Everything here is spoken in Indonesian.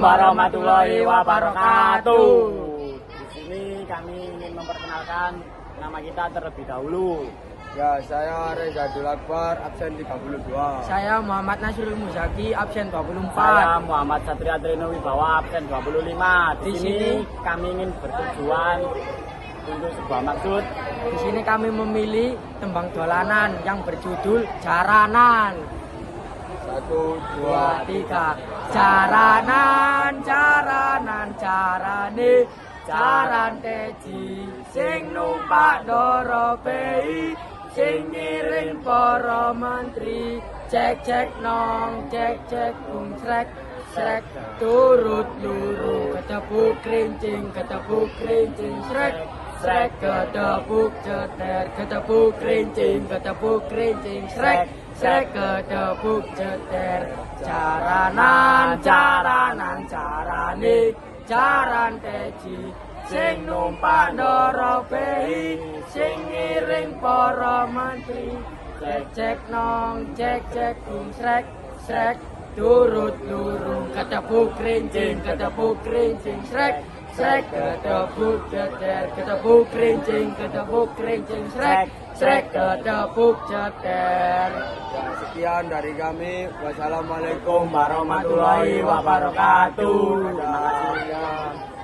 warahmatullahi wabarakatuh. Di sini kami ingin memperkenalkan nama kita terlebih dahulu. Ya, saya Reza Abdul Akbar, absen 32. Saya Muhammad Nasrul Muzaki, absen 24. Saya Muhammad Satria Trino Wibawa, absen 25. Di sini kami ingin bertujuan untuk sebuah maksud. Di sini kami memilih tembang dolanan yang berjudul Jaranan. 1, 2, 3. Jaranan, jaranan, jarane, jaran teji, sing numpak ndara pei, sing ngiring para menteri, cek cek nong, cek cek srek, srek turut lurung, ketepuk kerincing, srek, srek ketepuk ceter, ketepuk kerincing, srek, srek ketepuk ceter. Jaranan, jaranan, jarane, jaran teji, sing numpak ndara pei, sing ngiring para menteri, cek cek nong, cek cek srek, srek turut lurung, ketepuk kerincing, srek, srek ketepuk ceter, ketepuk kerincing, srek, srek ketepuk ceter. Ya, sekian dari kami. Wassalamualaikum Warahmatullahi wabarakatuh. Terima kasih.